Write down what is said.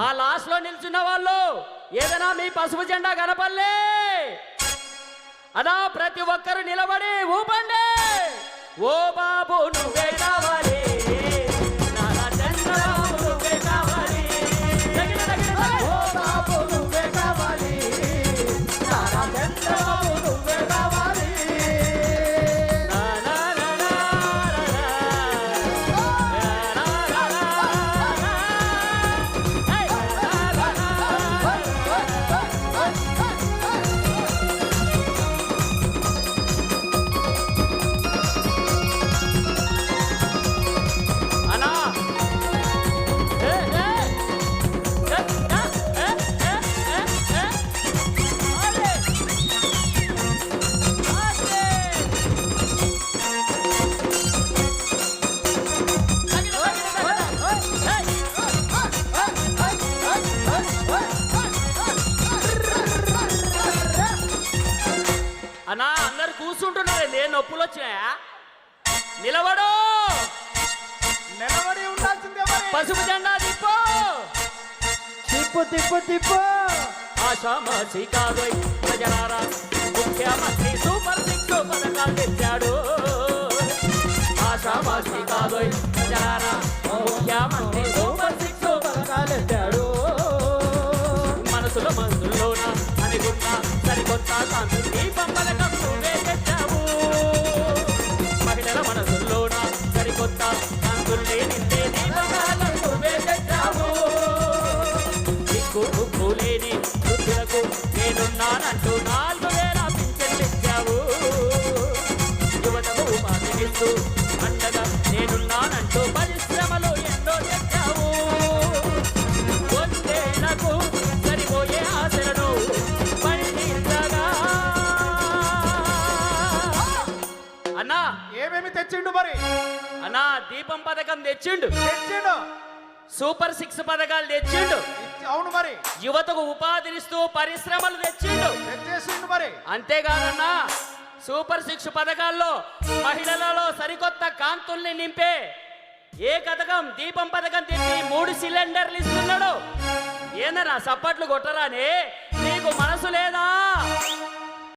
ఆ లాస్ట్ లో నిల్చున్న వాళ్ళు ఏదైనా మీ పసుపు జెండా కనపల్లే అదా ప్రతి ఒక్కరు నిలబడి ఊపండి. ఓ బాబు నువ్వే కావాలి అన్నా అందరు కూర్చుంటున్నారండి, నొప్పులు వచ్చినాయా? నిలబడు, నిలబడి ఉండాల్సిందే మరి. పసుపు జెండా తిప్పు తిప్పు తిప్పు తిప్పు. ఆషామాషి కాదోయ్ ప్రజలారా, ముఖ్యమంత్రి సూపర్ సిక్స్ పథకాలు తెచ్చాడు. ఆషామాషి కాదోయ్ ప్రజలారా, ముఖ్యమంత్రి సూపర్ సిక్స్ పథకాలు తెచ్చాడు. మనసులో మనసుల్లోన అనుకున్న సరికొత్త కాంతి దీపం పథకం నువ్వే తెచ్చావు. మహిళల మనసుల్లోన సరికొత్త కాంతుల్ని నిండే దీపకాలం నువ్వే తెచ్చావు. దిక్కు ఉప్పు లేని వృద్ధులకు నేనున్నానంటూ 4000 పింఛన్లు ఇచ్చావు. యువతకు ఉపాధినిస్తూ అండగా నేనున్నానంటూ పరిశ్రమలు ఎన్నో తెచ్చావు. వందేళ్లకు సరిపోయే ఆశలను పండించగా అన్నా ఏమేమి తెచ్చిండు మరి? అన్నా దీపం పథకం తెచ్చిండు, తెచ్చిండు. సూపర్ సిక్స్ పథకాలు తెచ్చిండు, అవును మరి. యువతకు ఉపాధినిస్తూ పరిశ్రమలు తెచ్చిండు. తెచ్చేసిండు మరి. అంతేకాదన్నా సూపర్ సిక్స్ పథకాల్లో మహిళలలో సరికొత్త కాంతుల్ని నింపే ఏ పథకం దీపం పథకం తెచ్చి 3 సిలిండర్లు ఇస్తున్నాడు. ఏందన్నా సప్పట్లు కొట్టరాని? నీకు మనసు లేదా?